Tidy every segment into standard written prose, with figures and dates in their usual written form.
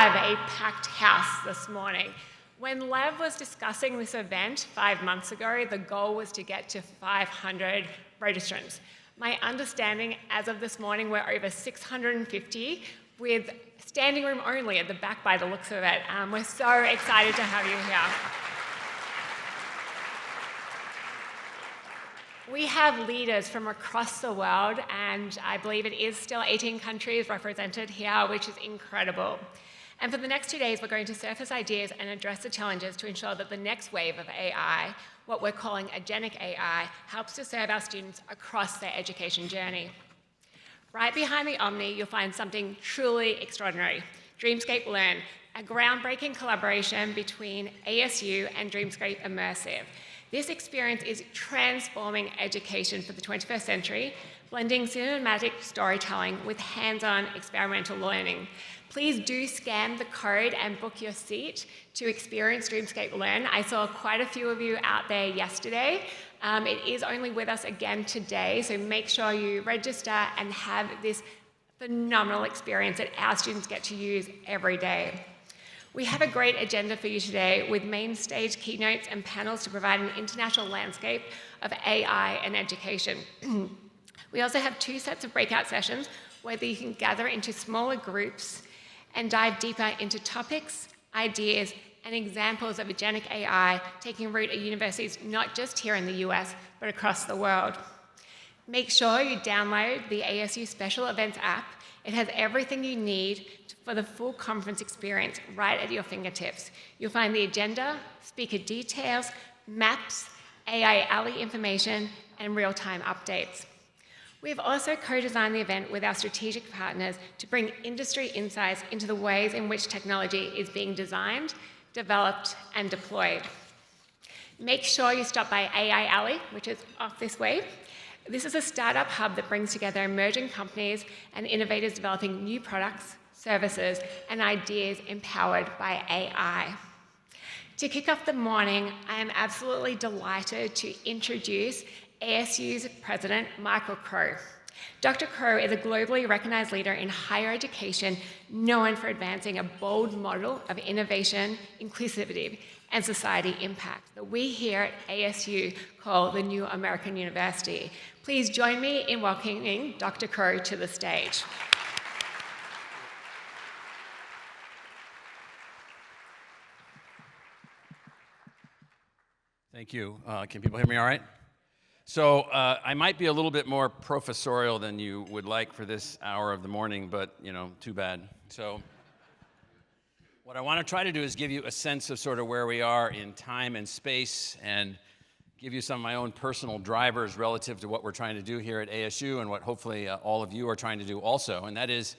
have a packed house this morning. When Lev was discussing this event 5 months ago, the goal was to get to 500 registrants. My understanding as of this morning, we're over 650 with standing room only at the back by the looks of it. We're so excited to have you here. We have leaders from across the world, and I believe it is still 18 countries represented here, which is incredible. And for the next 2 days, we're going to surface ideas and address the challenges to ensure that the next wave of AI, what we're calling Agentic AI, helps to serve our students across their education journey. Right behind the Omni, you'll find something truly extraordinary, Dreamscape Learn, a groundbreaking collaboration between ASU and Dreamscape Immersive. This experience is transforming education for the 21st century, blending cinematic storytelling with hands-on experimental learning. Please do scan the code and book your seat to experience Dreamscape Learn. I saw quite a few of you out there yesterday. It is only with us again today, so make sure you register and have this phenomenal experience that our students get to use every day. We have a great agenda for you today with main stage keynotes and panels to provide an international landscape of AI and education. We also have 2 sets of breakout sessions where you can gather into smaller groups and dive deeper into topics, ideas, and examples of agentic AI taking root at universities not just here in the US, but across the world. Make sure you download the ASU Special Events app. It has everything you need for the full conference experience right at your fingertips. You'll find the agenda, speaker details, maps, AI Alley information, and real-time updates. We've also co-designed the event with our strategic partners to bring industry insights into the ways in which technology is being designed, developed, and deployed. Make sure you stop by AI Alley, which is off this way. This is a startup hub that brings together emerging companies and innovators developing new products, services, and ideas empowered by AI. To kick off the morning, I am absolutely delighted to introduce ASU's President Michael Crow. Dr. Crow is a globally recognized leader in higher education, known for advancing a bold model of innovation, inclusivity, and society impact that we here at ASU call the New American University. Please join me in welcoming Dr. Crow to the stage. Thank you. Can people hear me all right? So I might be a little bit more professorial than you would like for this hour of the morning, but, you know, too bad. So what I want to try to do is give you a sense of sort of where we are in time and space and give you some of my own personal drivers relative to what we're trying to do here at ASU and what hopefully all of you are trying to do also. And that is,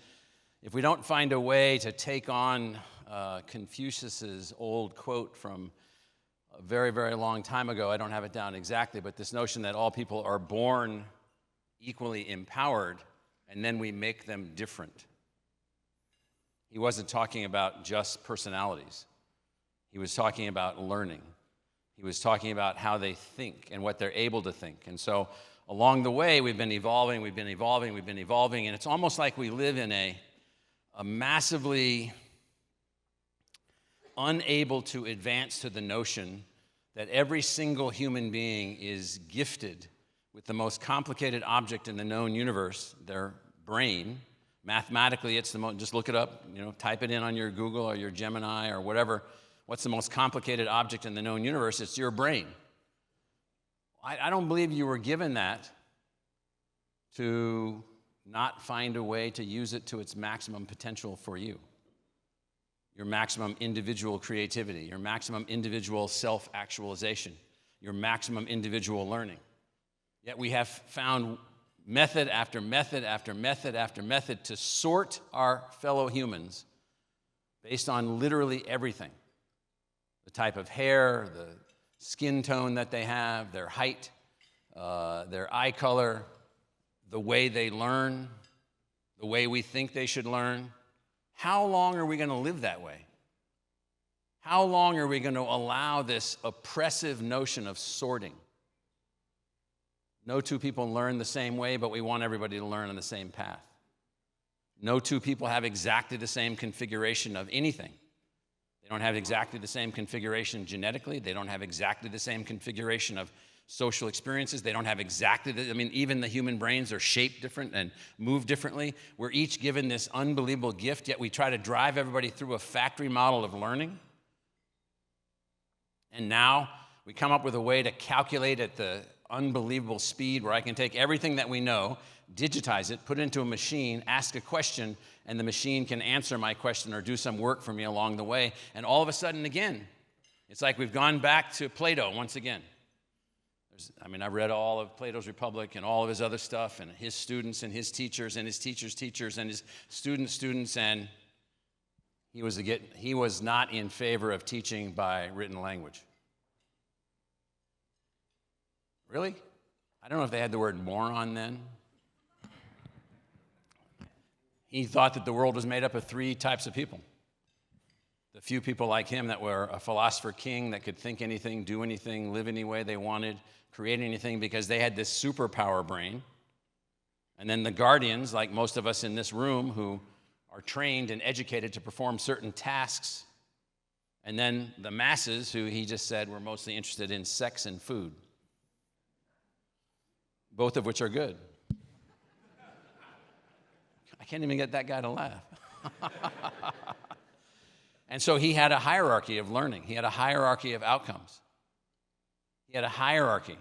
if we don't find a way to take on Confucius's old quote from a very, very long time ago, I don't have it down exactly, but this notion that all people are born equally empowered and then we make them different. He wasn't talking about just personalities. He was talking about learning. He was talking about how they think and what they're able to think. And so along the way, we've been evolving, and it's almost like we live in a massively unable to advance to the notion that every single human being is gifted with the most complicated object in the known universe, their brain. Mathematically, it's the most, just look it up, you know, type it in on your Google or your Gemini or whatever. What's the most complicated object in the known universe? It's your brain. I don't believe you were given that to not find a way to use it to its maximum potential for you. Your maximum individual creativity, your maximum individual self-actualization, your maximum individual learning. Yet we have found method after method after method after method to sort our fellow humans based on literally everything. The type of hair, the skin tone that they have, their height, their eye color, the way they learn, the way we think they should learn. How long are we going to live that way? How long are we going to allow this oppressive notion of sorting? No two people learn the same way, but we want everybody to learn on the same path. No two people have exactly the same configuration of anything. They don't have exactly the same configuration genetically. They don't have exactly the same configuration of social experiences. They don't have exactly even the human brains are shaped different and move differently. We're each given this unbelievable gift, yet we try to drive everybody through a factory model of learning. And now we come up with a way to calculate at the unbelievable speed where I can take everything that we know, digitize it, put it into a machine, ask a question, and the machine can answer my question or do some work for me along the way. And all of a sudden, again, it's like we've gone back to Plato once again. I've read all of Plato's Republic and all of his other stuff and his students and his teachers and his teachers' teachers and his students, and he was not in favor of teaching by written language. Really? I don't know if they had the word moron then. He thought that the world was made up of three types of people. The few people like him that were a philosopher king that could think anything, do anything, live any way they wanted, create anything because they had this superpower brain. And then the guardians, like most of us in this room, who are trained and educated to perform certain tasks. And then the masses, who he just said were mostly interested in sex and food, both of which are good. I can't even get that guy to laugh. And so he had a hierarchy of learning. He had a hierarchy of outcomes. He had a hierarchy.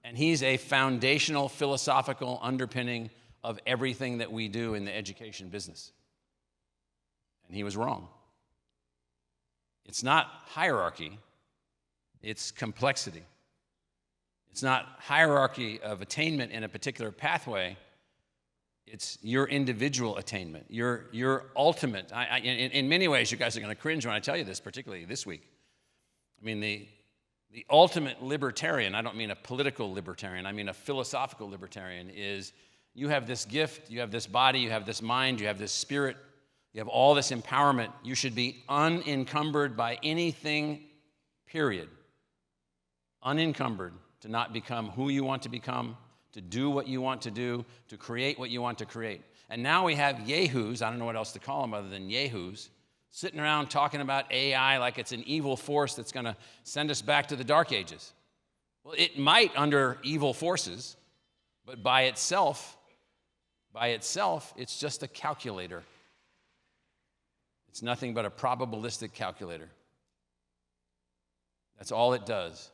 And he's a foundational philosophical underpinning of everything that we do in the education business. And he was wrong. It's not hierarchy, it's complexity. It's not hierarchy of attainment in a particular pathway. It's your individual attainment, your ultimate. In many ways, you guys are going to cringe when I tell you this, particularly this week. The ultimate libertarian, I don't mean a political libertarian, I mean a philosophical libertarian, is you have this gift, you have this body, you have this mind, you have this spirit, you have all this empowerment. You should be unencumbered by anything, period. Unencumbered to not become who you want to become, to do what you want to do, to create what you want to create. And now we have yahoos, I don't know what else to call them other than yahoos, sitting around talking about AI like it's an evil force that's going to send us back to the dark ages. Well, it might under evil forces, but by itself, it's just a calculator. It's nothing but a probabilistic calculator. That's all it does.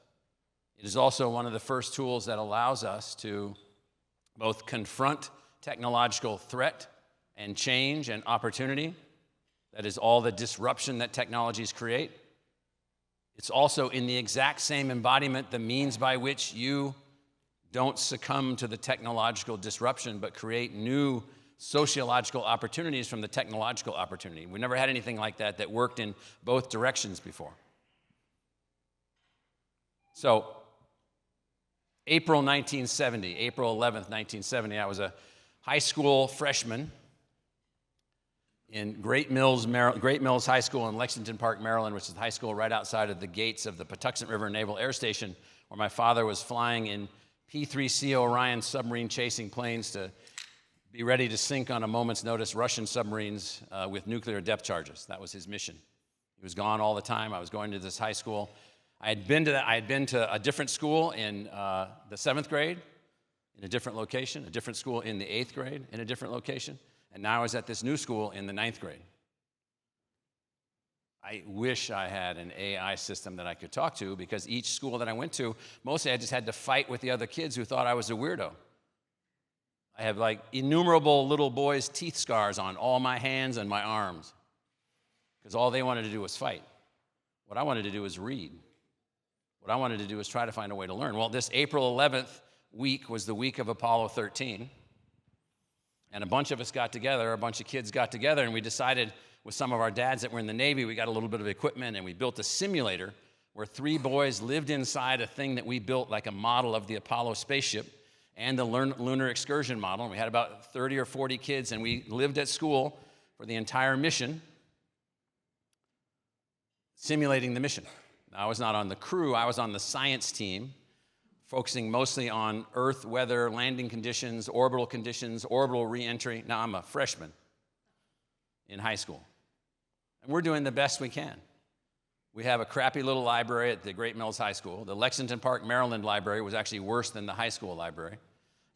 It is also one of the first tools that allows us to both confront technological threat and change and opportunity. That is all the disruption that technologies create. It's also in the exact same embodiment the means by which you don't succumb to the technological disruption, but create new sociological opportunities from the technological opportunity. We never had anything like that worked in both directions before. So, April 1970, April 11th, 1970, I was a high school freshman in Great Mills High School in Lexington Park, Maryland, which is the high school right outside of the gates of the Patuxent River Naval Air Station, where my father was flying in P-3C Orion submarine chasing planes to be ready to sink on a moment's notice Russian submarines with nuclear depth charges. That was his mission. He was gone all the time. I was going to this high school. I had been to a different school in the 7th grade, in a different location, a different school in the 8th grade, in a different location, and now I was at this new school in the 9th grade. I wish I had an AI system that I could talk to, because each school that I went to, mostly I just had to fight with the other kids who thought I was a weirdo. I have like innumerable little boys' teeth scars on all my hands and my arms, because all they wanted to do was fight. What I wanted to do was read. What I wanted to do was try to find a way to learn. Well, this April 11th week was the week of Apollo 13. And a bunch of us got together, a bunch of kids got together, and we decided with some of our dads that were in the Navy, we got a little bit of equipment, and we built a simulator where 3 boys lived inside a thing that we built like a model of the Apollo spaceship and the lunar excursion model. And we had about 30 or 40 kids, and we lived at school for the entire mission, simulating the mission. I was not on the crew, I was on the science team, focusing mostly on Earth weather, landing conditions, orbital re-entry. Now, I'm a freshman. in high school. And we're doing the best we can. We have a crappy little library at the Great Mills High School. The Lexington Park, Maryland library was actually worse than the high school library.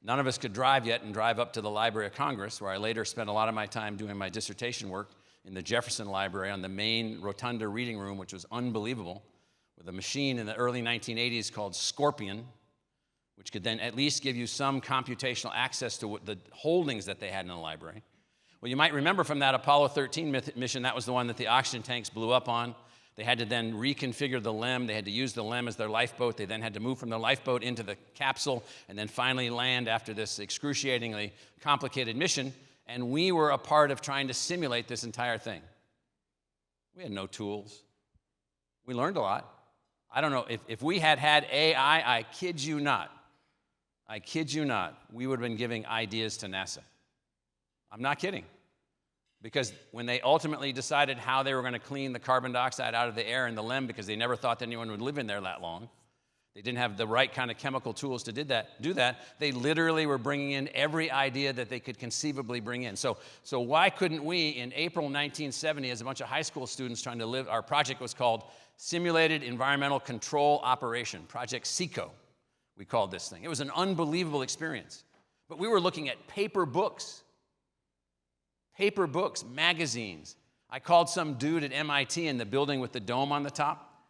None of us could drive yet and drive up to the Library of Congress, where I later spent a lot of my time doing my dissertation work in the Jefferson Library on the main rotunda reading room, which was unbelievable, with a machine in the early 1980s called Scorpion, which could then at least give you some computational access to the holdings that they had in the library. Well, you might remember from that Apollo 13 mission, that was the one that the oxygen tanks blew up on. They had to then reconfigure the LEM. They had to use the LEM as their lifeboat. They then had to move from the lifeboat into the capsule and then finally land after this excruciatingly complicated mission. And we were a part of trying to simulate this entire thing. We had no tools. We learned a lot. I don't know, if we had had AI, I kid you not, we would have been giving ideas to NASA. I'm not kidding. Because when they ultimately decided how they were going to clean the carbon dioxide out of the air in the LEM, because they never thought that anyone would live in there that long, they didn't have the right kind of chemical tools to do that, they literally were bringing in every idea that they could conceivably bring in. So why couldn't we, in April 1970, as a bunch of high school students trying to live, our project was called Simulated Environmental Control Operation, Project SECO, we called this thing. It was an unbelievable experience. But we were looking at paper books, magazines. I called some dude at MIT in the building with the dome on the top.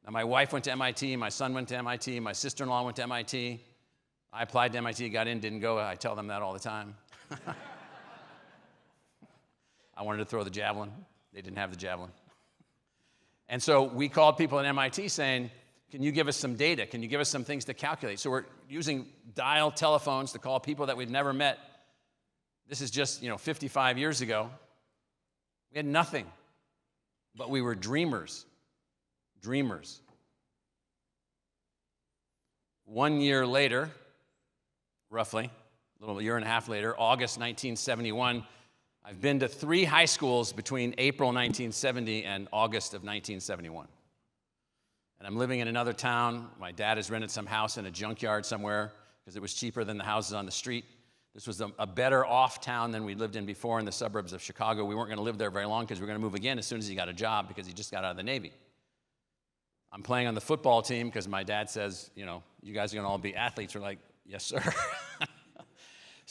Now, my wife went to MIT, my son went to MIT, my sister-in-law went to MIT. I applied to MIT, got in, didn't go. I tell them that all the time. I wanted to throw the javelin. They didn't have the javelin. And so we called people at MIT saying, can you give us some data? Can you give us some things to calculate? So we're using dial telephones to call people that we've never met. This is just, 55 years ago. We had nothing, but we were dreamers. 1 year later, roughly, a little year and a half later, August 1971, I've been to 3 high schools between April 1970 and August of 1971. And I'm living in another town. My dad has rented some house in a junkyard somewhere because it was cheaper than the houses on the street. This was a better off town than we lived in before in the suburbs of Chicago. We weren't going to live there very long because we were going to move again as soon as he got a job because he just got out of the Navy. I'm playing on the football team because my dad says, you guys are going to all be athletes. We're like, yes, sir.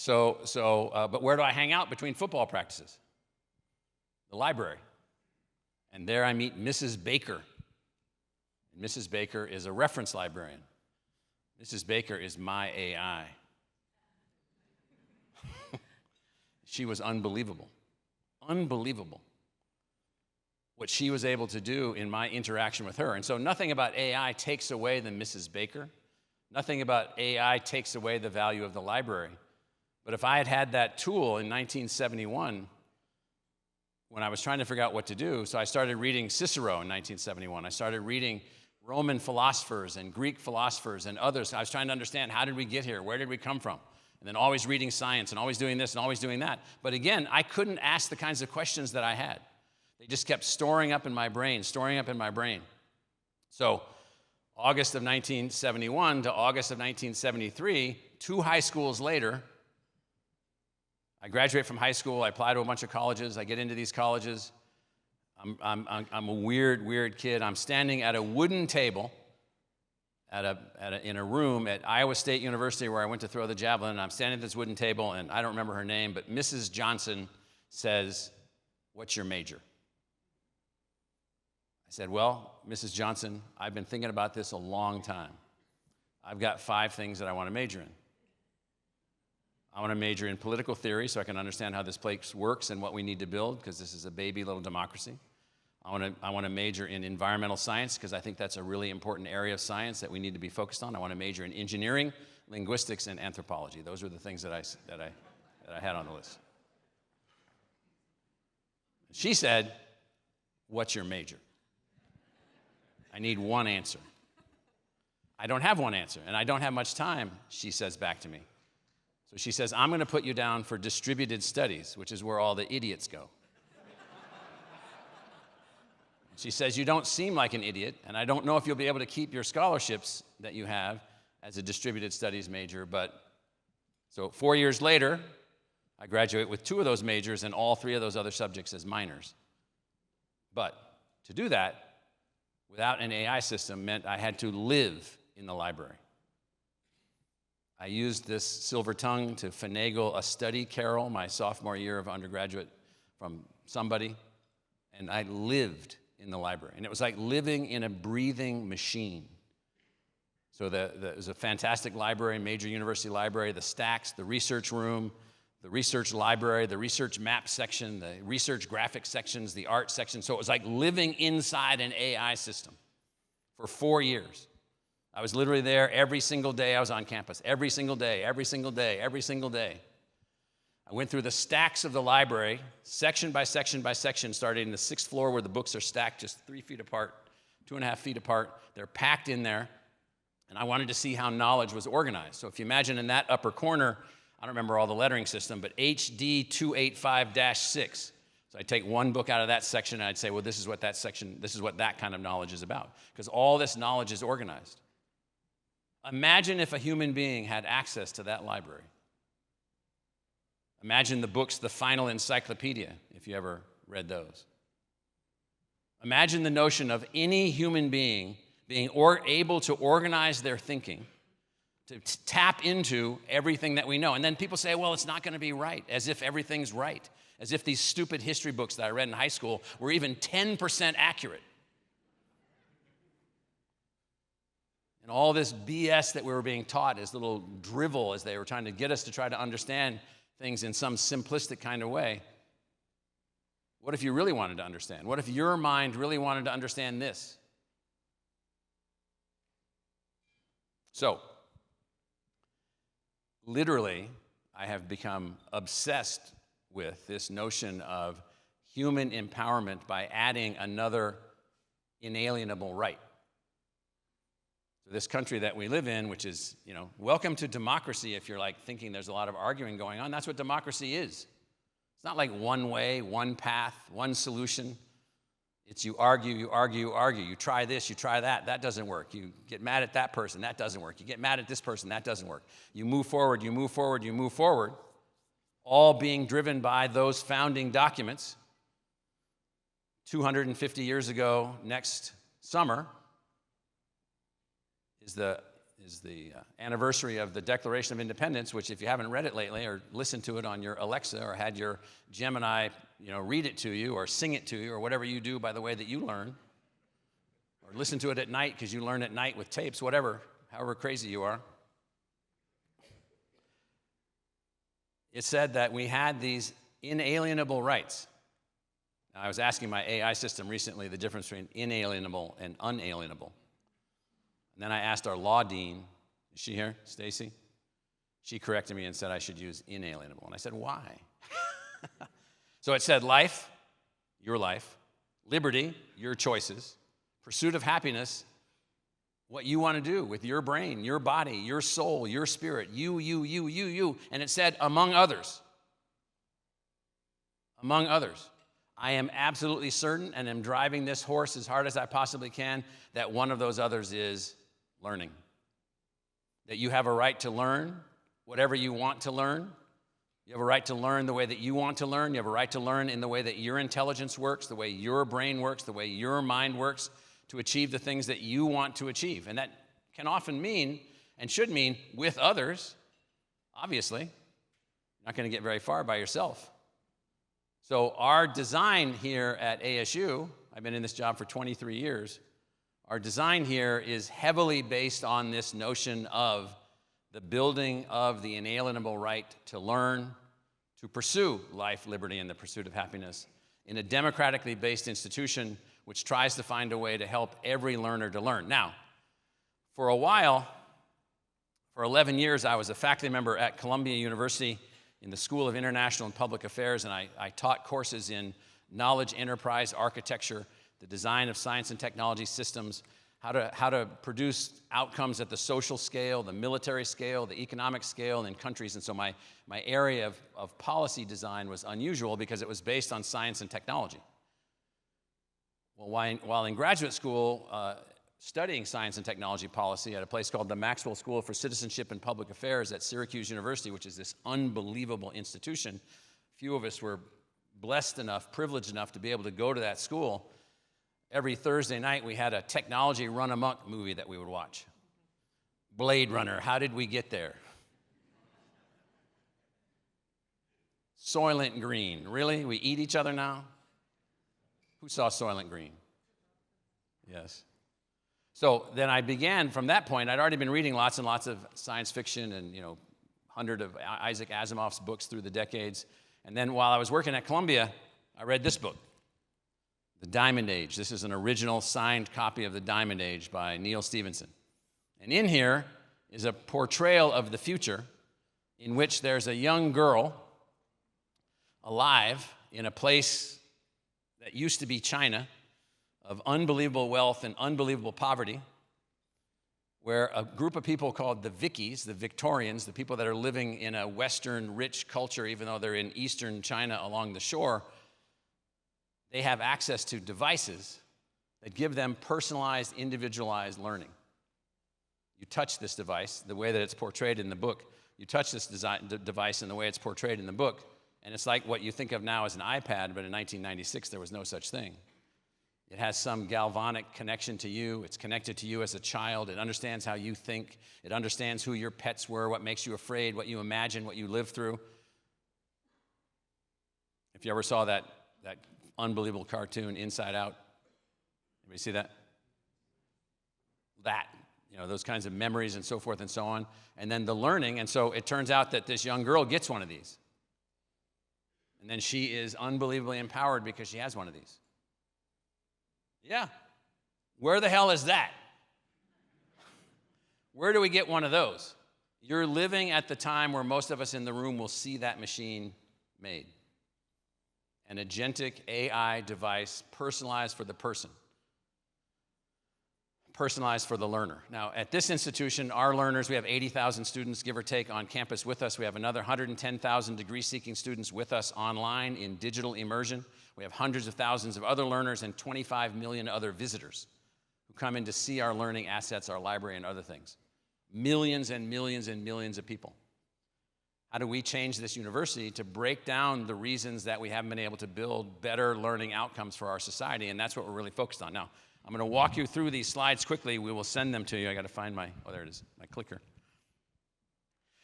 But where do I hang out between football practices? The library. And there I meet Mrs. Baker. And Mrs. Baker is a reference librarian. Mrs. Baker is my AI. She was unbelievable. Unbelievable. What she was able to do in my interaction with her. And so nothing about AI takes away the Mrs. Baker. Nothing about AI takes away the value of the library. But if I had had that tool in 1971, when I was trying to figure out what to do, so I started reading Cicero in 1971. I started reading Roman philosophers and Greek philosophers and others. I was trying to understand, how did we get here? Where did we come from? And then always reading science and always doing this and always doing that. But again, I couldn't ask the kinds of questions that I had. They just kept storing up in my brain. So August of 1971 to August of 1973, 2 high schools later, I graduate from high school, I apply to a bunch of colleges, I get into these colleges. I'm a weird kid. I'm standing at a wooden table in a room at Iowa State University where I went to throw the javelin, and I'm standing at this wooden table, and I don't remember her name, but Mrs. Johnson says, "What's your major?" I said, "Well, Mrs. Johnson, I've been thinking about this a long time. I've got 5 things that I want to major in. I want to major in political theory so I can understand how this place works and what we need to build, because this is a baby little democracy. I want to major in environmental science because I think that's a really important area of science that we need to be focused on. I want to major in engineering, linguistics, and anthropology." Those were the things that I had on the list. She said, "What's your major?" I need one answer. I don't have one answer, and I don't have much time, she says back to me. So she says, "I'm going to put you down for distributed studies, which is where all the idiots go." She says, "You don't seem like an idiot, and I don't know if you'll be able to keep your scholarships that you have as a distributed studies major, but..." So 4 years later, I graduate with 2 of those majors and all 3 of those other subjects as minors. But to do that without an AI system meant I had to live in the library. I used this silver tongue to finagle a study carrel my sophomore year of undergraduate from somebody, and I lived in the library. And it was like living in a breathing machine. So it was a fantastic library, major university library, the stacks, the research room, the research library, the research map section, the research graphics sections, the art section. So it was like living inside an AI system for 4 years. I was literally there every single day I was on campus, every single day, every single day, every single day. I went through the stacks of the library, section by section by section, starting in the 6th floor where the books are stacked just 3 feet apart, 2.5 feet apart. They're packed in there. And I wanted to see how knowledge was organized. So if you imagine in that upper corner, I don't remember all the lettering system, but HD 285-6. So I'd take one book out of that section and I'd say, well, this is what that kind of knowledge is about. Because all this knowledge is organized. Imagine if a human being had access to that library. Imagine the books, the Final Encyclopedia, if you ever read those. Imagine the notion of any human being being able to organize their thinking, to tap into everything that we know. And then people say, well, it's not going to be right, as if everything's right, as if these stupid history books that I read in high school were even 10% accurate. And all this BS that we were being taught is little drivel as they were trying to get us to try to understand things in some simplistic kind of way. What if you really wanted to understand? What if your mind really wanted to understand this? So, literally, I have become obsessed with this notion of human empowerment by adding another inalienable right. So this country that we live in, which is, welcome to democracy if you're like thinking there's a lot of arguing going on. That's what democracy is. It's not like one way, one path, one solution. It's you argue, you argue, you argue. You try this, you try that. That doesn't work. You get mad at that person. That doesn't work. You get mad at this person. That doesn't work. You move forward, you move forward, you move forward, all being driven by those founding documents. 250 years ago, next summer, is the anniversary of the Declaration of Independence, which if you haven't read it lately or listened to it on your Alexa or had your Gemini, read it to you or sing it to you or whatever you do by the way that you learn, or listen to it at night because you learn at night with tapes, whatever, however crazy you are. It said that we had these inalienable rights. Now, I was asking my AI system recently the difference between inalienable and unalienable. And then I asked our law dean, is she here, Stacy? She corrected me and said I should use inalienable. And I said, why? So it said life, your life, liberty, your choices, pursuit of happiness, what you want to do with your brain, your body, your soul, your spirit, you. And it said, among others. Among others. I am absolutely certain and am driving this horse as hard as I possibly can that one of those others is learning. That you have a right to learn whatever you want to learn. You have a right to learn the way that you want to learn. You have a right to learn in the way that your intelligence works, the way your brain works, the way your mind works to achieve the things that you want to achieve. And that can often mean, and should mean, with others, obviously. You're not going to get very far by yourself. So our design here at ASU, I've been in this job for 23 years, our design here is heavily based on this notion of the building of the inalienable right to learn, to pursue life, liberty, and the pursuit of happiness in a democratically based institution which tries to find a way to help every learner to learn. Now, for a while, for 11 years, I was a faculty member at Columbia University in the School of International and Public Affairs, and I taught courses in knowledge enterprise architecture, the design of science and technology systems, how to produce outcomes at the social scale, the military scale, the economic scale in countries. And so my area of policy design was unusual because it was based on science and technology. Well, while in graduate school, studying science and technology policy at a place called the Maxwell School for Citizenship and Public Affairs at Syracuse University, which is this unbelievable institution, few of us were blessed enough, privileged enough to be able to go to that school, every Thursday night we had a technology run amok movie that we would watch. Blade Runner, how did we get there? Soylent Green, really? We eat each other now? Who saw Soylent Green? Yes. So then I began, from that point, I'd already been reading lots and lots of science fiction and, 100 of Isaac Asimov's books through the decades. And then while I was working at Columbia, I read this book, The Diamond Age. This is an original signed copy of The Diamond Age by Neil Stephenson. And in here is a portrayal of the future in which there's a young girl alive in a place that used to be China, of unbelievable wealth and unbelievable poverty, where a group of people called the Vickies, the Victorians, the people that are living in a Western rich culture, even though they're in Eastern China along the shore, they have access to devices that give them personalized, individualized learning. You touch this device, the way that it's portrayed in the book, you touch this device in the way it's portrayed in the book, and it's like what you think of now as an iPad, but in 1996 there was no such thing. It has some galvanic connection to you. It's connected to you as a child. It understands how you think. It understands who your pets were, what makes you afraid, what you imagine, what you live through. If you ever saw that unbelievable cartoon, Inside Out, anybody see that? Those kinds of memories and so forth and so on. And then the learning, and so it turns out that this young girl gets one of these. And then she is unbelievably empowered because she has one of these. Yeah. Where the hell is that? Where do we get one of those? You're living at the time where most of us in the room will see that machine made. An agentic AI device personalized for the person. Personalized for the learner. Now, at this institution, our learners, we have 80,000 students, give or take, on campus with us. We have another 110,000 degree-seeking students with us online in digital immersion. We have hundreds of thousands of other learners and 25 million other visitors who come in to see our learning assets, our library, and other things. Millions and millions and millions of people. How do we change this university to break down the reasons that we haven't been able to build better learning outcomes for our society? And that's what we're really focused on. Now, I'm going to walk you through these slides quickly. We will send them to you. I got to find there it is, my clicker.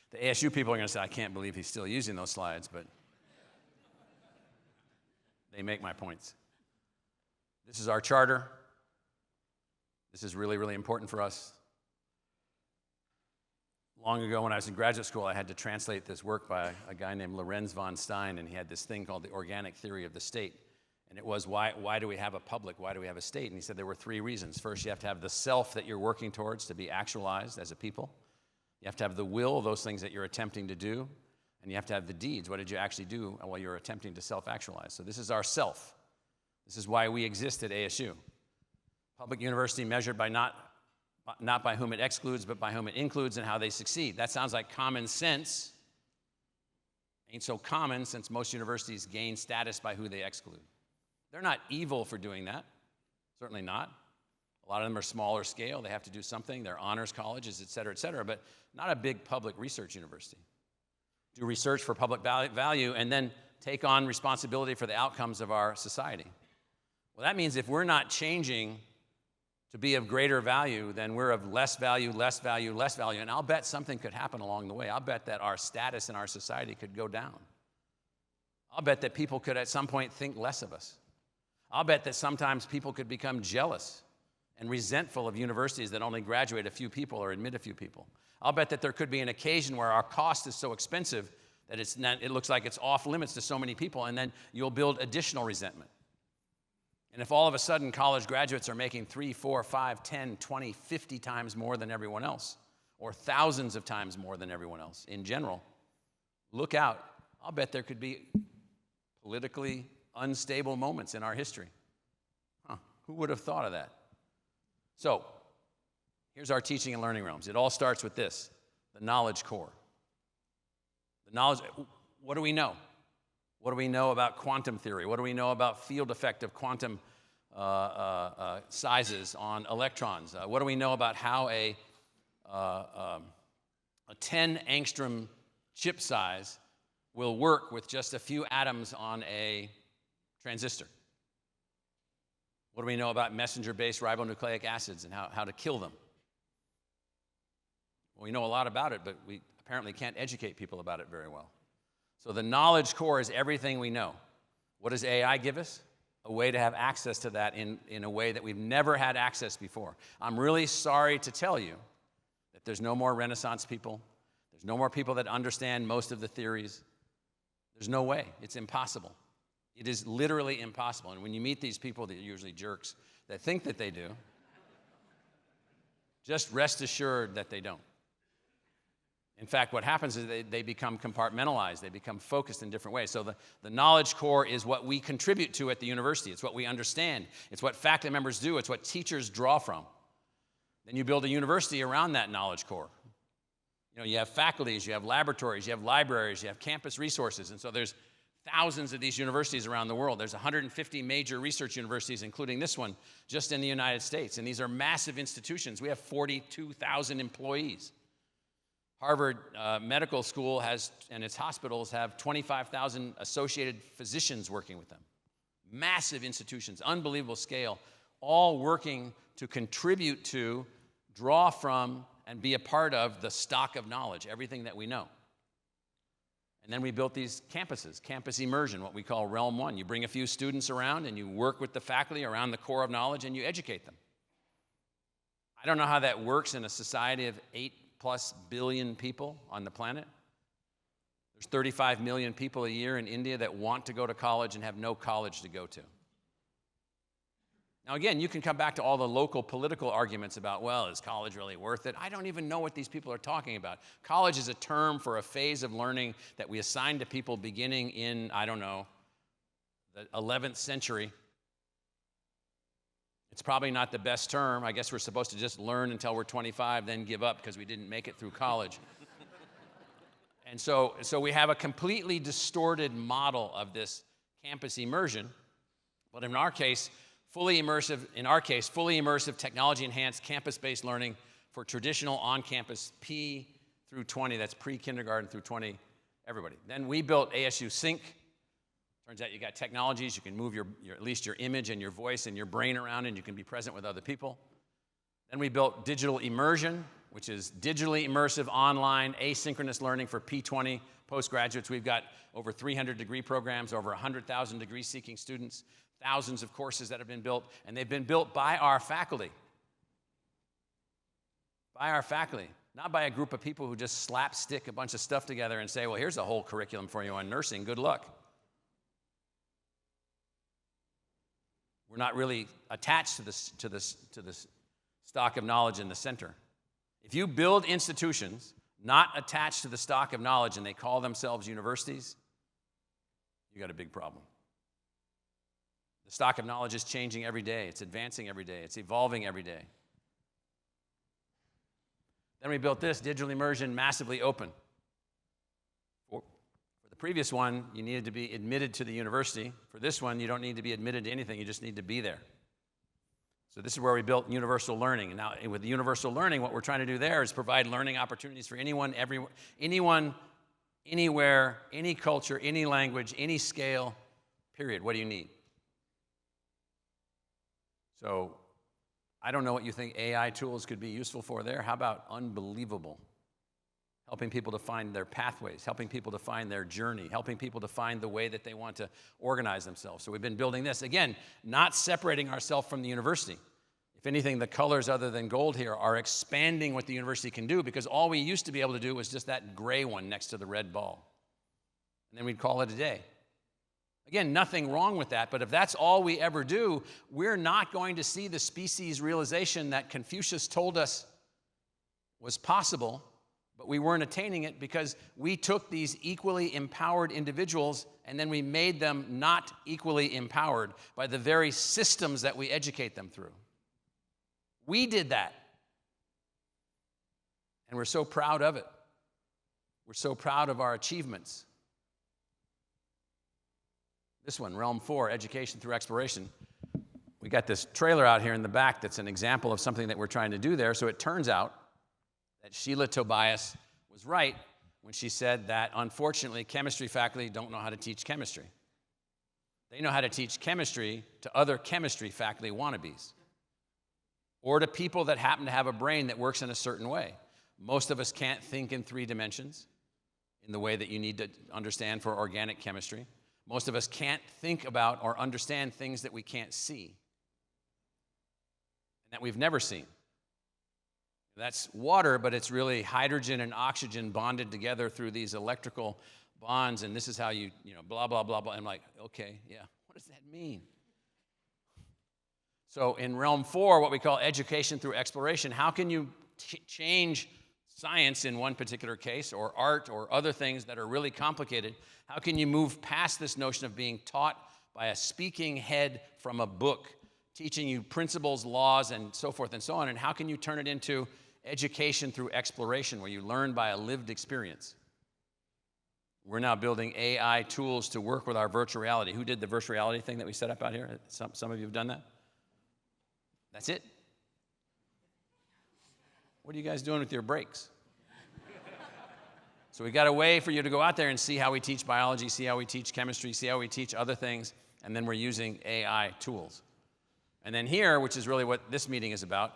The ASU people are going to say, I can't believe he's still using those slides, but they make my points. This is our charter. This is really, really important for us. Long ago, when I was in graduate school, I had to translate this work by a guy named Lorenz von Stein, and he had this thing called the organic theory of the state. And it was, why do we have a public? Why do we have a state? And he said there were three reasons. First, you have to have the self that you're working towards to be actualized as a people. You have to have the will, those things that you're attempting to do. And you have to have the deeds. What did you actually do while you're attempting to self-actualize? So this is our self. This is why we exist at ASU. Public university measured by not by whom it excludes, but by whom it includes and how they succeed. That sounds like common sense. Ain't so common since most universities gain status by who they exclude. They're not evil for doing that. Certainly not. A lot of them are smaller scale. They have to do something. They're honors colleges, et cetera, but not a big public research university. Do research for public value and then take on responsibility for the outcomes of our society. Well, that means if we're not changing to be of greater value, then we're of less value, less value, less value. And I'll bet something could happen along the way. I'll bet that our status in our society could go down. I'll bet that people could at some point think less of us. I'll bet that sometimes people could become jealous and resentful of universities that only graduate a few people or admit a few people. I'll bet that there could be an occasion where our cost is so expensive that it looks like it's off limits to so many people, and then you'll build additional resentment. And if all of a sudden college graduates are making 3, 4, 5, 10, 20, 50 times more than everyone else, or thousands of times more than everyone else in general, look out. I'll bet there could be politically unstable moments in our history. Who would have thought of that? So, here's our teaching and learning realms. It all starts with this, the knowledge core. The knowledge, what do we know? What do we know about quantum theory? What do we know about field effect of quantum sizes on electrons? What do we know about how a 10 angstrom chip size will work with just a few atoms on a transistor. What do we know about messenger-based ribonucleic acids and how to kill them? Well, we know a lot about it, but we apparently can't educate people about it very well. So the knowledge core is everything we know. What does AI give us? A way to have access to that in a way that we've never had access before. I'm really sorry to tell you that there's no more Renaissance people. There's no more people that understand most of the theories. There's no way. It's impossible. It is literally impossible. And when you meet these people, they're usually jerks that think that they do, just rest assured that they don't. In fact, what happens is they become compartmentalized. They become focused in different ways. So the knowledge core is what we contribute to at the university. It's what we understand. It's what faculty members do. It's what teachers draw from. Then you build a university around that knowledge core. You know, you have faculties, you have laboratories, you have libraries, you have campus resources. And so there's thousands of these universities around the world. There's 150 major research universities, including this one, just in the United States. And these are massive institutions. We have 42,000 employees. Harvard Medical School has, and its hospitals have 25,000 associated physicians working with them. Massive institutions, unbelievable scale, all working to contribute to, draw from, and be a part of the stock of knowledge, everything that we know. And then we built these campuses, campus immersion, what we call Realm 1. You bring a few students around and you work with the faculty around the core of knowledge and you educate them. I don't know how that works in a society of 8+ billion people on the planet. There's 35 million people a year in India that want to go to college and have no college to go to. Now again, you can come back to all the local political arguments about, well, is college really worth it? I don't even know what these people are talking about. College is a term for a phase of learning that we assign to people beginning in, I don't know, the 11th century. It's probably not the best term. I guess we're supposed to just learn until we're 25, then give up because we didn't make it through college. And so we have a completely distorted model of this campus immersion, but in our case, fully immersive technology-enhanced campus-based learning for traditional on-campus P through 20, that's pre-kindergarten through 20, everybody. Then we built ASU Sync. Turns out you got technologies, you can move at least your image and your voice and your brain around and you can be present with other people. Then we built digital immersion, which is digitally immersive online asynchronous learning for P20 postgraduates. We've got over 300 degree programs, over 100,000 degree-seeking students, thousands of courses that have been built, and they've been built by our faculty. By our faculty, not by a group of people who just slapstick a bunch of stuff together and say, well, here's a whole curriculum for you on nursing, good luck. We're not really attached to this stock of knowledge in the center. If you build institutions not attached to the stock of knowledge and they call themselves universities, you got a big problem. The stock of knowledge is changing every day. It's advancing every day. It's evolving every day. Then we built this, digital immersion, massively open. For the previous one, you needed to be admitted to the university. For this one, you don't need to be admitted to anything. You just need to be there. So this is where we built universal learning. And now with universal learning, what we're trying to do there is provide learning opportunities for anyone, anywhere, any culture, any language, any scale, period. What do you need? So I don't know what you think AI tools could be useful for there. How about unbelievable? Helping people to find their pathways, helping people to find their journey, helping people to find the way that they want to organize themselves. So we've been building this. Again, not separating ourselves from the university. If anything, the colors other than gold here are expanding what the university can do, because all we used to be able to do was just that gray one next to the red ball. And then we'd call it a day. Again, nothing wrong with that, but if that's all we ever do, we're not going to see the species realization that Confucius told us was possible, but we weren't attaining it because we took these equally empowered individuals and then we made them not equally empowered by the very systems that we educate them through. We did that. And we're so proud of it. We're so proud of our achievements. This one, Realm 4, Education Through Exploration. We got this trailer out here in the back that's an example of something that we're trying to do there. So it turns out that Sheila Tobias was right when she said that, unfortunately, chemistry faculty don't know how to teach chemistry. They know how to teach chemistry to other chemistry faculty wannabes, or to people that happen to have a brain that works in a certain way. Most of us can't think in 3 dimensions in the way that you need to understand for organic chemistry. Most of us can't think about or understand things that we can't see and that we've never seen. That's water, but it's really hydrogen and oxygen bonded together through these electrical bonds, and this is how you blah, blah, blah, blah. I'm like, okay, yeah, what does that mean? So in realm 4, what we call education through exploration, how can you change science in one particular case, or art, or other things that are really complicated? How can you move past this notion of being taught by a speaking head from a book, teaching you principles, laws, and so forth and so on, and how can you turn it into education through exploration, where you learn by a lived experience? We're now building AI tools to work with our virtual reality. Who did the virtual reality thing that we set up out here? Some of you have done that? That's it? What are you guys doing with your breaks? So we got a way for you to go out there and see how we teach biology, see how we teach chemistry, see how we teach other things, and then we're using AI tools. And then here, which is really what this meeting is about,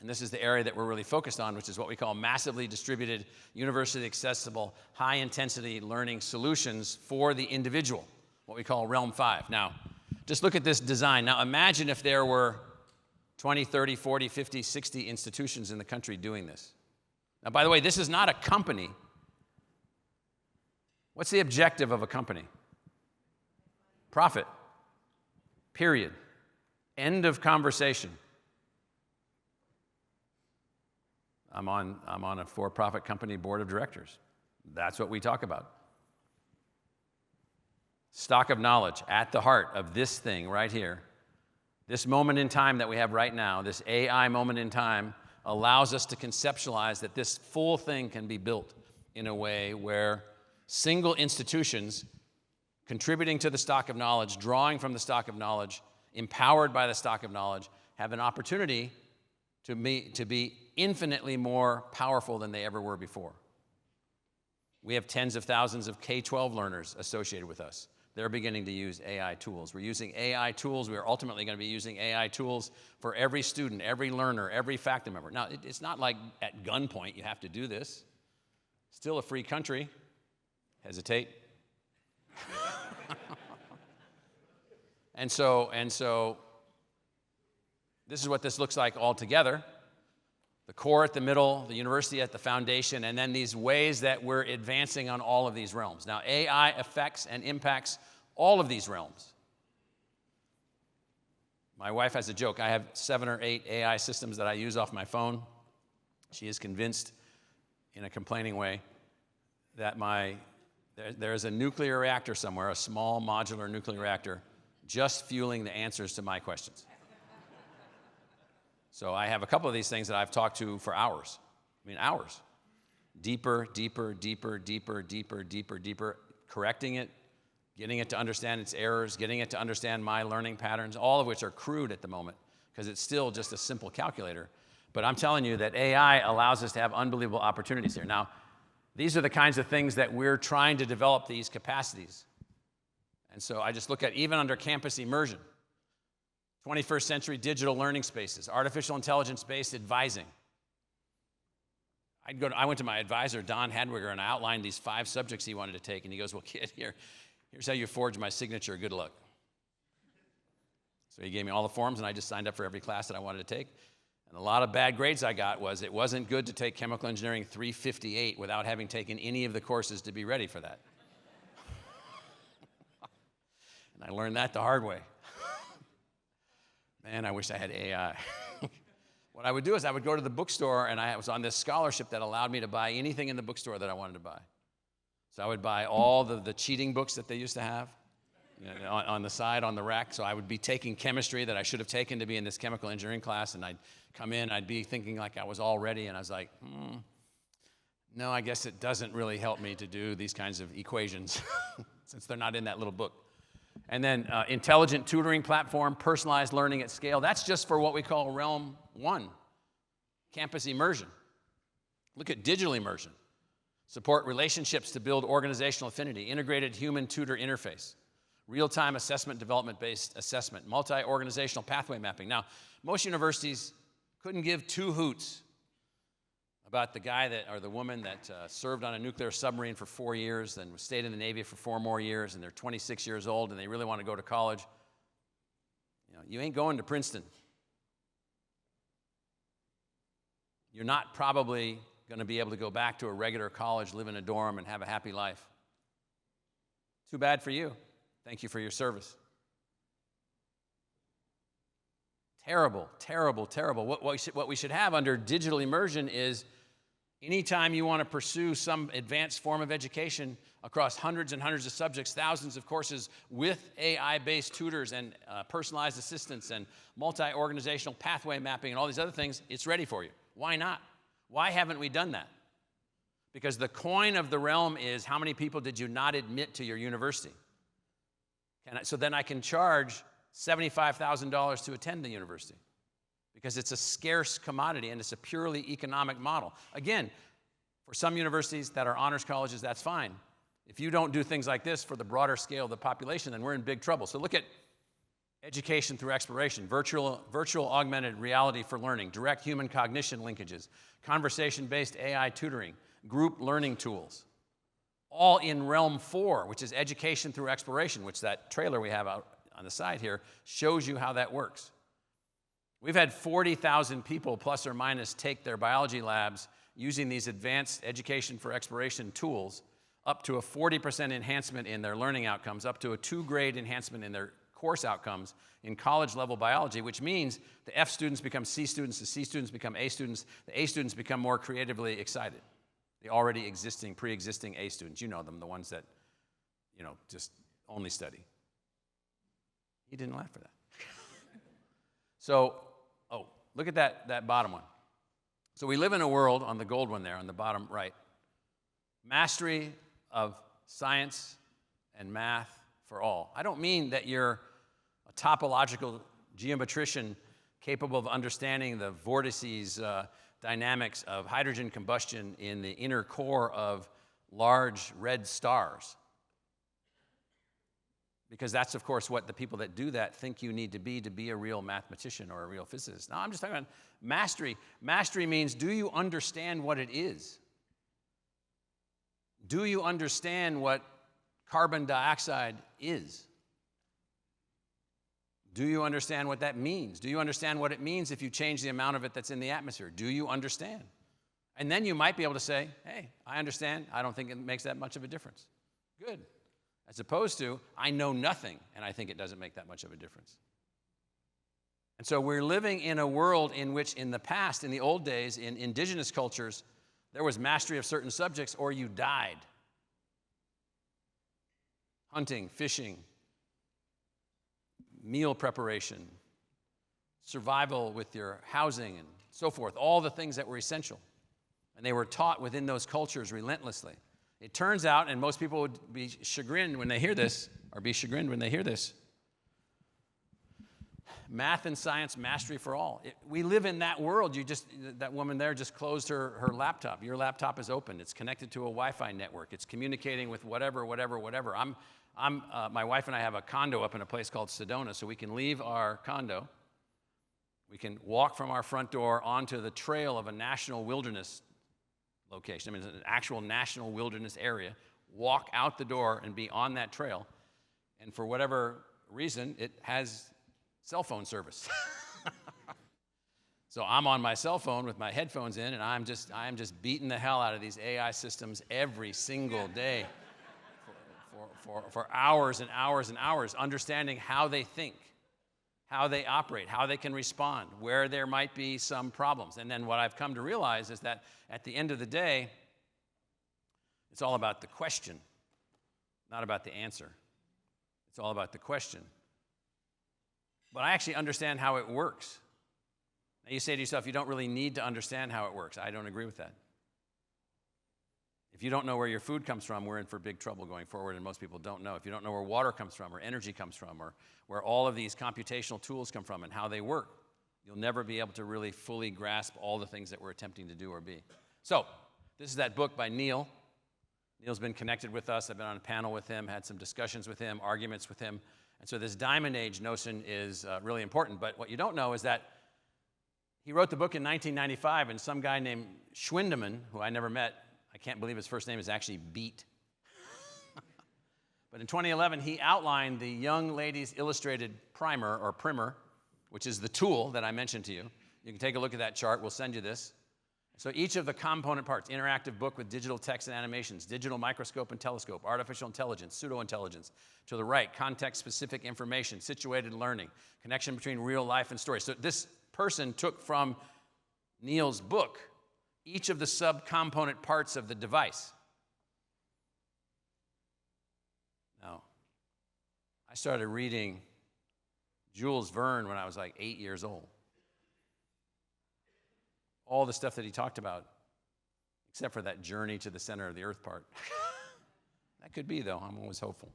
and this is the area that we're really focused on, which is what we call massively distributed, university accessible, high intensity learning solutions for the individual, what we call realm 5. Now, just look at this design. Now imagine if there were 20, 30, 40, 50, 60 institutions in the country doing this. Now, by the way, this is not a company. What's the objective of a company? Profit. Period. End of conversation. I'm on a for-profit company board of directors. That's what we talk about. Stock of knowledge at the heart of this thing right here. This moment in time that we have right now, this AI moment in time, allows us to conceptualize that this full thing can be built in a way where single institutions contributing to the stock of knowledge, drawing from the stock of knowledge, empowered by the stock of knowledge, have an opportunity to be infinitely more powerful than they ever were before. We have tens of thousands of K-12 learners associated with us. They're beginning to use AI tools. We're using AI tools. We're ultimately going to be using AI tools for every student, every learner, every faculty member. Now, it's not like at gunpoint you have to do this. Still a free country. Hesitate. And so this is what this looks like all together. The core at the middle, the university at the foundation, and then these ways that we're advancing on all of these realms. Now, AI affects and impacts all of these realms. My wife has a joke. I have 7 or 8 AI systems that I use off my phone. She is convinced, in a complaining way, that there's a nuclear reactor somewhere, a small modular nuclear reactor, just fueling the answers to my questions. So I have a couple of these things that I've talked to for hours. I mean, hours. Deeper, deeper, deeper, deeper, deeper, deeper, deeper, correcting it, getting it to understand its errors, getting it to understand my learning patterns, all of which are crude at the moment because it's still just a simple calculator. But I'm telling you that AI allows us to have unbelievable opportunities here. Now, these are the kinds of things that we're trying to develop these capacities. And so I just look at even under campus immersion, 21st century digital learning spaces, artificial intelligence-based advising. I went to my advisor, Don Hadwiger, and I outlined these 5 subjects he wanted to take, and he goes, well, kid, here's how you forge my signature, good luck. So he gave me all the forms, and I just signed up for every class that I wanted to take. And a lot of bad grades I got was it wasn't good to take chemical engineering 358 without having taken any of the courses to be ready for that. And I learned that the hard way. Man, I wish I had AI. What I would do is I would go to the bookstore, and I was on this scholarship that allowed me to buy anything in the bookstore that I wanted to buy. So I would buy all the cheating books that they used to have on the side, on the rack. So I would be taking chemistry that I should have taken to be in this chemical engineering class, and I'd come in, I'd be thinking like I was all ready, and I was like, no, I guess it doesn't really help me to do these kinds of equations since they're not in that little book. And then intelligent tutoring platform, personalized learning at scale. That's just for what we call realm 1, campus immersion. Look at digital immersion. Support relationships to build organizational affinity, integrated human-tutor interface, real-time assessment development-based assessment, multi-organizational pathway mapping. Now, most universities couldn't give two hoots about the guy that, or the woman that served on a nuclear submarine for 4 years, then stayed in the Navy for 4 more years, and they're 26 years old, and they really want to go to college. You know, you ain't going to Princeton. You're not probably going to be able to go back to a regular college, live in a dorm, and have a happy life. Too bad for you. Thank you for your service. Terrible, terrible, terrible. What we should have under digital immersion is anytime you want to pursue some advanced form of education across hundreds and hundreds of subjects, thousands of courses with AI-based tutors and personalized assistance and multi-organizational pathway mapping and all these other things, it's ready for you. Why not? Why haven't we done that? Because the coin of the realm is how many people did you not admit to your university? So then I can charge $75,000 to attend the university because it's a scarce commodity and it's a purely economic model. Again, for some universities that are honors colleges, that's fine. If you don't do things like this for the broader scale of the population, then we're in big trouble. So look at education through exploration, virtual augmented reality for learning, direct human cognition linkages, conversation-based AI tutoring, group learning tools, all in realm 4, which is education through exploration, which that trailer we have out on the side here shows you how that works. We've had 40,000 people, plus or minus, take their biology labs using these advanced education for exploration tools, up to a 40% enhancement in their learning outcomes, up to a 2-grade enhancement in their course outcomes in college-level biology, which means the F students become C students, the C students become A students, the A students become more creatively excited. The already existing, pre-existing A students, you know them, the ones that, just only study. He didn't laugh for that. So, look at that bottom one. So we live in a world, on the gold one there, on the bottom right, mastery of science and math for all. I don't mean that you're a topological geometrician capable of understanding the vortices, dynamics of hydrogen combustion in the inner core of large red stars. Because that's, of course, what the people that do that think you need to be a real mathematician or a real physicist. Now, I'm just talking about mastery. Mastery means, do you understand what it is? Do you understand what carbon dioxide is? Do you understand what that means? Do you understand what it means if you change the amount of it that's in the atmosphere? Do you understand? And then you might be able to say, hey, I understand. I don't think it makes that much of a difference. Good. As opposed to, I know nothing, and I think it doesn't make that much of a difference. And so we're living in a world in which, in the past, in the old days, in indigenous cultures, there was mastery of certain subjects or you died. Hunting, fishing, meal preparation, survival with your housing, and so forth, all the things that were essential. And they were taught within those cultures relentlessly. It turns out, and most people would be chagrined when they hear this, math and science, mastery for all. We live in that world. That woman there just closed her laptop. Your laptop is open. It's connected to a Wi-Fi network. It's communicating with whatever. My wife and I have a condo up in a place called Sedona, so we can leave our condo. We can walk from our front door onto the trail of a national wilderness location. It's an actual national wilderness area. Walk out the door and be on that trail. And for whatever reason, it has cell phone service. So I'm on my cell phone with my headphones in, and I'm just beating the hell out of these AI systems every single day for hours and hours and hours, understanding how they think, how they operate, how they can respond, where there might be some problems. And then what I've come to realize is that at the end of the day, it's all about the question, not about the answer. It's all about the question. But I actually understand how it works. Now you say to yourself, you don't really need to understand how it works. I don't agree with that. If you don't know where your food comes from, we're in for big trouble going forward, and most people don't know. If you don't know where water comes from or energy comes from or where all of these computational tools come from and how they work, you'll never be able to really fully grasp all the things that we're attempting to do or be. So, this is that book by Neil. Neil's been connected with us. I've been on a panel with him, had some discussions with him, arguments with him. And so this diamond age notion is really important. But what you don't know is that he wrote the book in 1995, and some guy named Schwindeman, who I never met, I can't believe his first name is actually Beat. But in 2011, he outlined the Young Ladies Illustrated Primer, or Primer, which is the tool that I mentioned to you. You can take a look at that chart. We'll send you this. So each of the component parts, interactive book with digital text and animations, digital microscope and telescope, artificial intelligence, pseudo-intelligence. To the right, context-specific information, situated learning, connection between real life and story. So this person took from Neil's book each of the subcomponent parts of the device. Now, I started reading Jules Verne when I was like 8 years old. All the stuff that he talked about, except for that journey to the center of the earth part. That could be, though. I'm always hopeful.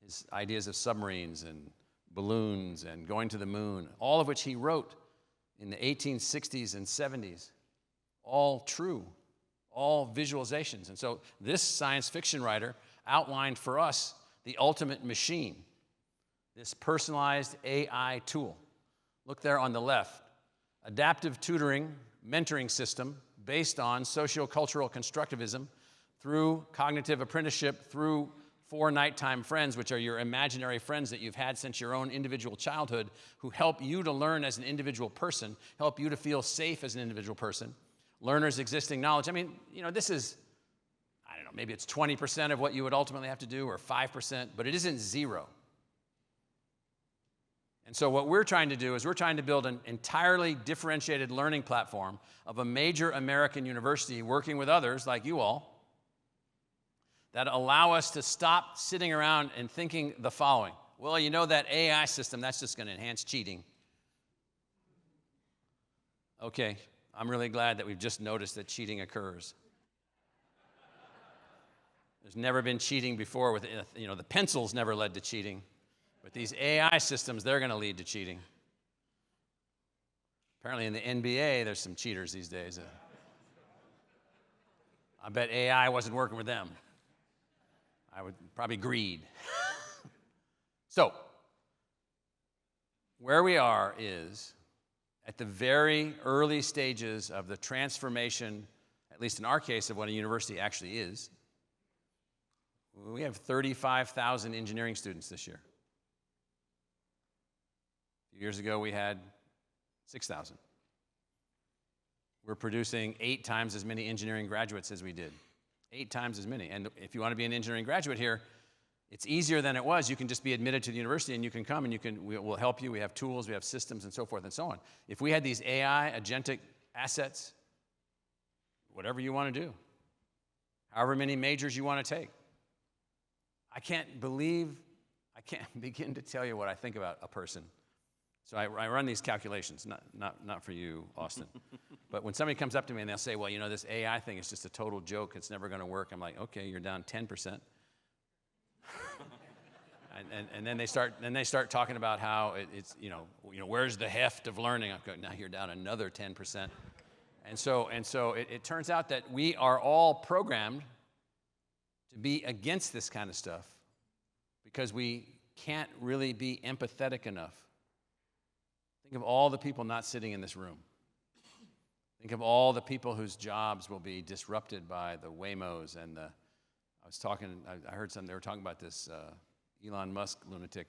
His ideas of submarines and balloons and going to the moon, all of which he wrote in the 1860s and 70s, all true, all visualizations. And so this science fiction writer outlined for us the ultimate machine, this personalized AI tool. Look there on the left. Adaptive tutoring, mentoring system based on sociocultural constructivism through cognitive apprenticeship, through 4 nighttime friends, which are your imaginary friends that you've had since your own individual childhood, who help you to learn as an individual person, help you to feel safe as an individual person. Learners' existing knowledge. I mean, this is, I don't know, maybe it's 20% of what you would ultimately have to do, or 5%, but it isn't zero. And so what we're trying to do is we're trying to build an entirely differentiated learning platform of a major American university working with others like you all that allow us to stop sitting around and thinking the following. Well, that AI system, that's just going to enhance cheating. Okay, I'm really glad that we've just noticed that cheating occurs. There's never been cheating before with, the pencils never led to cheating. But these AI systems, they're going to lead to cheating. Apparently in the NBA, there's some cheaters these days. I bet AI wasn't working with them. I would probably greed. So, where we are is at the very early stages of the transformation, at least in our case, of what a university actually is. We have 35,000 engineering students this year. Years ago, we had 6,000. We're producing 8 times as many engineering graduates as we did. 8 times as many. And if you want to be an engineering graduate here, it's easier than it was. You can just be admitted to the university and you can come and we'll help you. We have tools, we have systems, and so forth and so on. If we had these AI agentic assets, whatever you want to do, however many majors you want to take, I can't begin to tell you what I think about a person. So I run these calculations, not for you, Austin. But when somebody comes up to me and they'll say, well, this AI thing is just a total joke. It's never going to work. I'm like, okay, you're down 10%. and then they start talking about how it's, where's the heft of learning? I'm going, now you're down another 10%. And so it turns out that we are all programmed to be against this kind of stuff because we can't really be empathetic enough. Think of all the people not sitting in this room. Think of all the people whose jobs will be disrupted by the Waymos and I heard they were talking about this Elon Musk lunatic.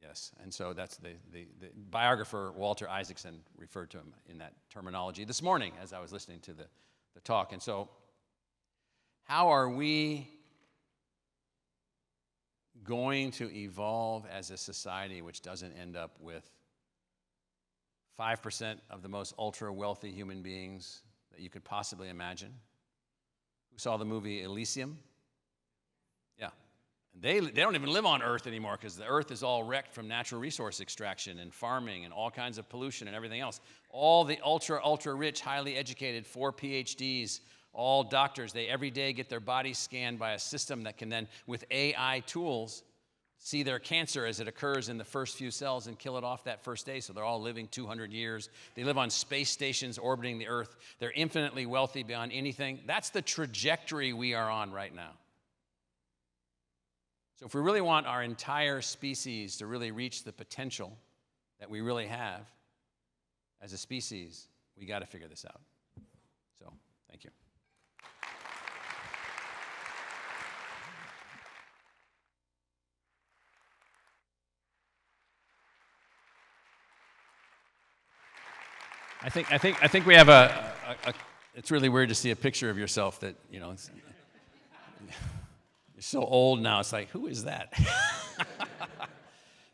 Yes, and so that's the biographer Walter Isaacson referred to him in that terminology this morning as I was listening to the talk. And so how are we going to evolve as a society which doesn't end up with 5% of the most ultra-wealthy human beings that you could possibly imagine? Who saw the movie Elysium? Yeah. They don't even live on Earth anymore because the Earth is all wrecked from natural resource extraction and farming and all kinds of pollution and everything else. All the ultra-rich, highly educated, 4 PhDs, all doctors, they every day get their bodies scanned by a system that can then, with AI tools, see their cancer as it occurs in the first few cells and kill it off that first day, so they're all living 200 years. They live on space stations orbiting the Earth. They're infinitely wealthy beyond anything. That's the trajectory we are on right now. So if we really want our entire species to really reach the potential that we really have as a species, we got to figure this out. So, thank you. I think we have a it's really weird to see a picture of yourself that, you know, you're so old now, it's like, who is that?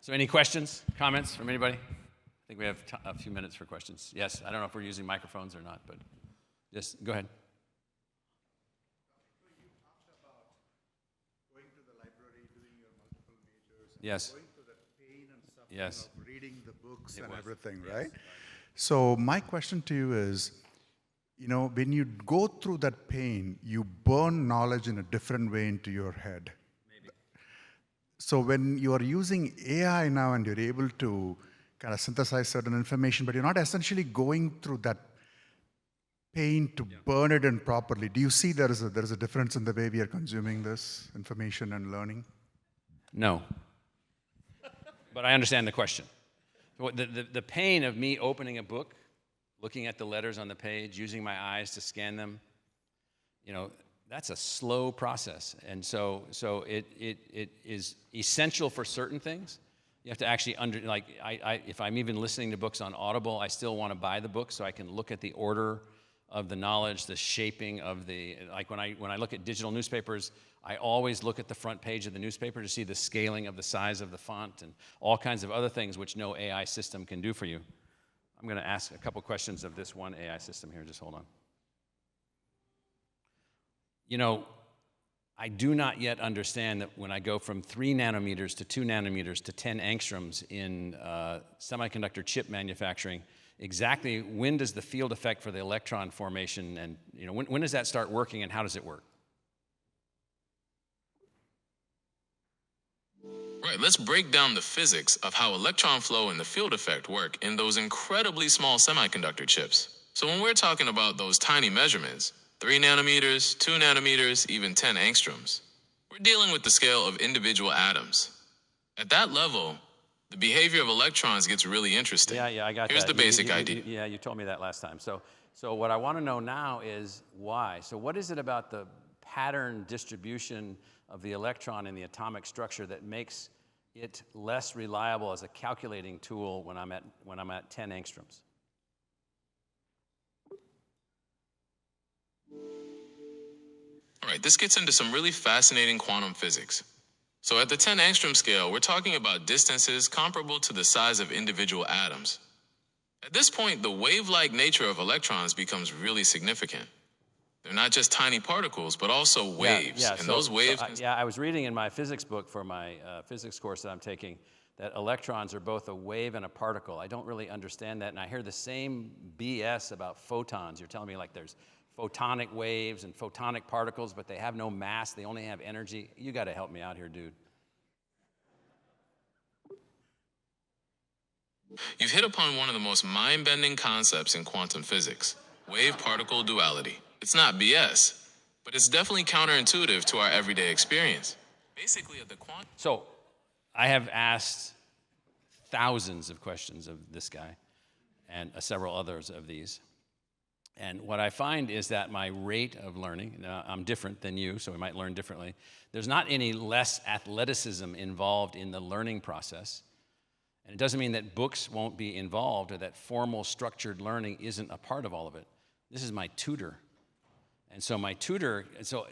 So any questions, comments from anybody? I think we have a few minutes for questions. Yes, I don't know if we're using microphones or not, but just go ahead. You talked about going to the library, doing your multiple majors, Yes. going through the pain and suffering Yes. of reading the books and was. everything, Yes. right? So my question to you is, you know, when you go through that pain, you burn knowledge in a different way into your head. Maybe. So when you are using AI now and you're able to kind of synthesize certain information, but you're not essentially going through that pain to burn it in properly, do you see there is a difference in the way we are consuming this information and learning? No. But I understand the question. The pain of me opening a book, looking at the letters on the page, using my eyes to scan them, you know, that's a slow process. And so it is essential for certain things. You have to actually if I'm even listening to books on Audible, I still want to buy the book so I can look at the order of the knowledge, the shaping of like when I look at digital newspapers, I always look at the front page of the newspaper to see the scaling of the size of the font and all kinds of other things which no AI system can do for you. I'm going to ask a couple questions of this one AI system here. Just hold on. You know, I do not yet understand that when I go from 3 nanometers to 2 nanometers to 10 angstroms in semiconductor chip manufacturing, exactly when does the field effect for the electron formation and, you know, when does that start working and how does it work? Right, let's break down the physics of how electron flow and the field effect work in those incredibly small semiconductor chips. So when we're talking about those tiny measurements, 3 nanometers, 2 nanometers, even 10 angstroms, we're dealing with the scale of individual atoms. At that level, the behavior of electrons gets really interesting. Yeah, I got Here's that. the basic idea. Yeah, you told me that last time. So what I want to know now is why. So what is it about the pattern distribution of the electron in the atomic structure that makes it less reliable as a calculating tool when I'm at 10 angstroms? All right, this gets into some really fascinating quantum physics. So at the 10 angstrom scale, we're talking about distances comparable to the size of individual atoms. At this point, the wave-like nature of electrons becomes really significant. They're not just tiny particles, but also waves. Yeah, and so, those waves... I was reading in my physics book for my physics course that I'm taking that electrons are both a wave and a particle. I don't really understand that, and I hear the same BS about photons. You're telling me like there's photonic waves and photonic particles, but they have no mass, they only have energy. You got to help me out here, dude. You've hit upon one of the most mind-bending concepts in quantum physics, wave-particle duality. It's not BS, but it's definitely counterintuitive to our everyday experience. Basically, at the quantum... So I have asked thousands of questions of this guy and several others of these. And what I find is that my rate of learning, now I'm different than you, so we might learn differently. There's not any less athleticism involved in the learning process. And it doesn't mean that books won't be involved or that formal structured learning isn't a part of all of it. This is my tutor. And so my tutor, so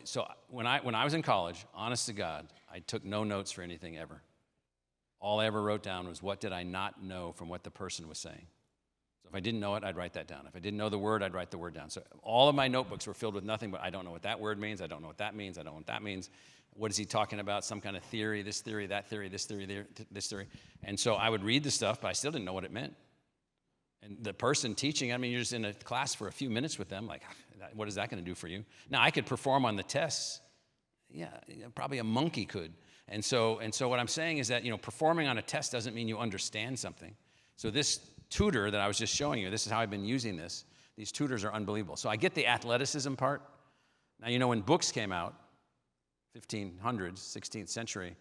when I was in college, honest to God, I took no notes for anything ever. All I ever wrote down was what did I not know from what the person was saying. So if I didn't know it, I'd write that down. If I didn't know the word, I'd write the word down. So all of my notebooks were filled with nothing but I don't know what that word means, I don't know what that means, I don't know what that means. What is he talking about? Some kind of theory, this theory, that theory, this theory, this theory. And so I would read the stuff, but I still didn't know what it meant. And the person teaching, I mean, you're just in a class for a few minutes with them, like, what is that going to do for you? Now, I could perform on the tests. Yeah, probably a monkey could. And so what I'm saying is that, performing on a test doesn't mean you understand something. So this tutor that I was just showing you, this is how I've been using this. These tutors are unbelievable. So I get the athleticism part. Now, when books came out, 1500s, 16th century,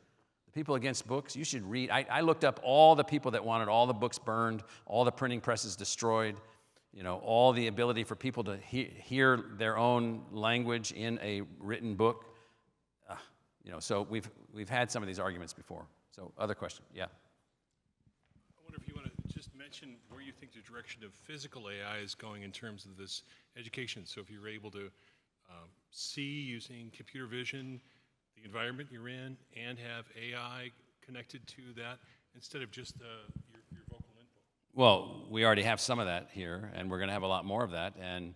the people against books, you should read. I looked up all the people that wanted all the books burned, all the printing presses destroyed, all the ability for people to hear their own language in a written book. So we've had some of these arguments before. So other question, yeah. I wonder if you want to just mention where you think the direction of physical AI is going in terms of this education. So if you're able to see using computer vision the environment you're in and have AI connected to that instead of just your vocal input. Well, we already have some of that here, and we're going to have a lot more of that. And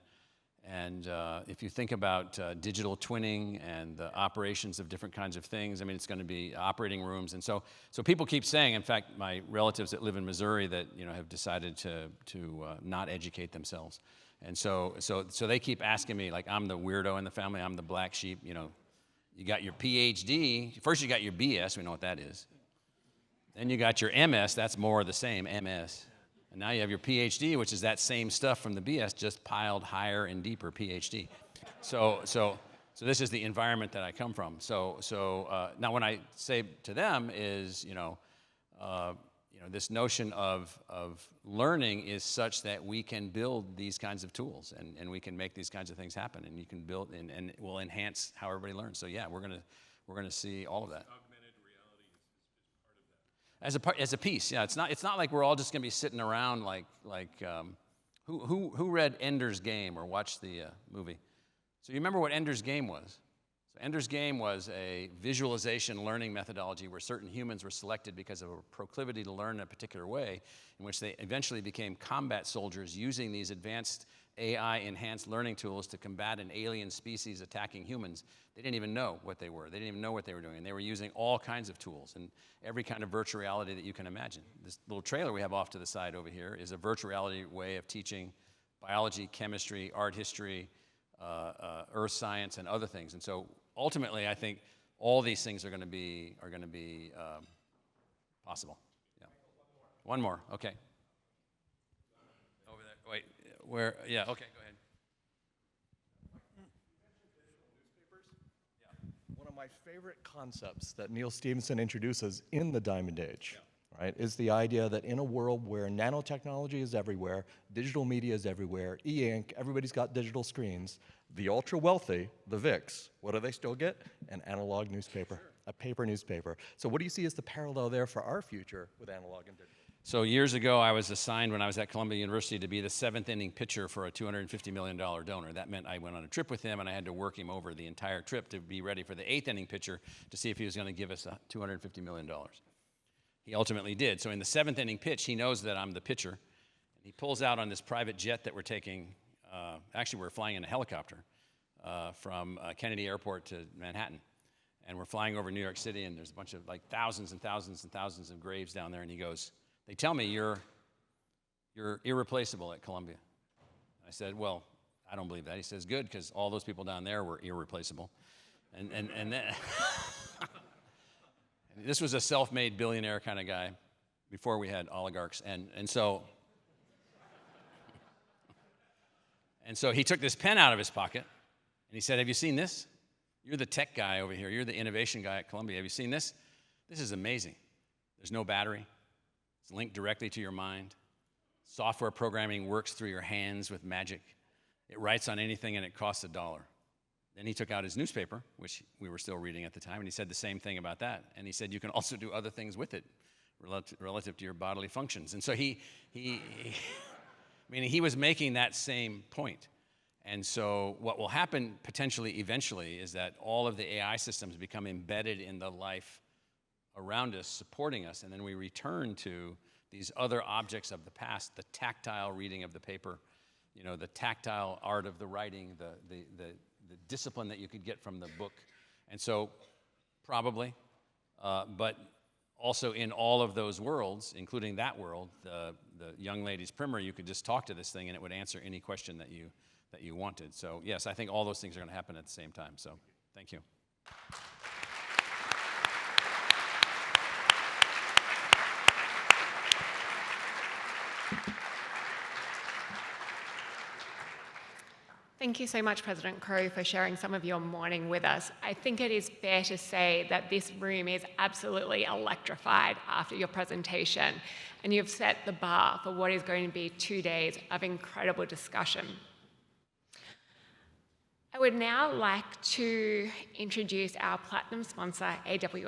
if you think about digital twinning and the operations of different kinds of things, I mean, it's going to be operating rooms. And so people keep saying, in fact, my relatives that live in Missouri that have decided to not educate themselves. And so they keep asking me, like, I'm the weirdo in the family, I'm the black sheep. You got your PhD. First, you got your BS. We know what that is. Then you got your MS. That's more of the same, MS. And now you have your PhD, which is that same stuff from the BS, just piled higher and deeper, PhD. So this is the environment that I come from. So now when I say to them is, this notion of learning is such that we can build these kinds of tools and we can make these kinds of things happen, and you can build and it will enhance how everybody learns. So yeah, we're gonna see all of that. Augmented reality is part of that. As a piece, yeah. It's not like we're all just gonna be sitting around like who read Ender's Game or watched the movie? So you remember what Ender's Game was? So Ender's Game was a visualization learning methodology where certain humans were selected because of a proclivity to learn in a particular way, in which they eventually became combat soldiers using these advanced AI-enhanced learning tools to combat an alien species attacking humans. They didn't even know what they were. They didn't even know what they were doing. And they were using all kinds of tools and every kind of virtual reality that you can imagine. This little trailer we have off to the side over here is a virtual reality way of teaching biology, chemistry, art history, earth science, and other things. And so ultimately, I think all these things are going to be possible. Yeah. One more. Okay. Over there. Wait. Where? Yeah. Okay. Go ahead. One of my favorite concepts that Neil Stephenson introduces in the Diamond Age, right, is the idea that in a world where nanotechnology is everywhere, digital media is everywhere, e-ink, everybody's got digital screens, the ultra-wealthy, the VIX, what do they still get? An analog newspaper, a paper newspaper. So what do you see as the parallel there for our future with analog and digital? So years ago, I was assigned when I was at Columbia University to be the seventh inning pitcher for a $250 million donor. That meant I went on a trip with him, and I had to work him over the entire trip to be ready for the eighth inning pitcher to see if he was going to give us $250 million. He ultimately did. So in the seventh inning pitch, he knows that I'm the pitcher. And he pulls out on this private jet that we're taking. Actually, we're flying in a helicopter from Kennedy Airport to Manhattan. And we're flying over New York City, and there's a bunch of, like, thousands and thousands and thousands of graves down there. And he goes, they tell me you're irreplaceable at Columbia. I said, well, I don't believe that. He says, good, because all those people down there were irreplaceable. And then this was a self-made billionaire kind of guy before we had oligarchs. And so he took this pen out of his pocket, and he said, have you seen this? You're the tech guy over here. You're the innovation guy at Columbia. Have you seen this? This is amazing. There's no battery. It's linked directly to your mind. Software programming works through your hands with magic. It writes on anything, and it costs $1. Then he took out his newspaper, which we were still reading at the time, and he said the same thing about that. And he said you can also do other things with it relative to your bodily functions. And so he was making that same point. And so what will happen potentially eventually is that all of the AI systems become embedded in the life around us, supporting us, and then we return to these other objects of the past, the tactile reading of the paper, the tactile art of the writing, the discipline that you could get from the book. And so probably, but also in all of those worlds, including that world, the young lady's primer, you could just talk to this thing and it would answer any question that you wanted. So yes, I think all those things are going to happen at the same time. So thank you. Thank you so much, President Crow, for sharing some of your morning with us. I think it is fair to say that this room is absolutely electrified after your presentation, and you've set the bar for what is going to be 2 days of incredible discussion. I would now like to introduce our platinum sponsor, AWS.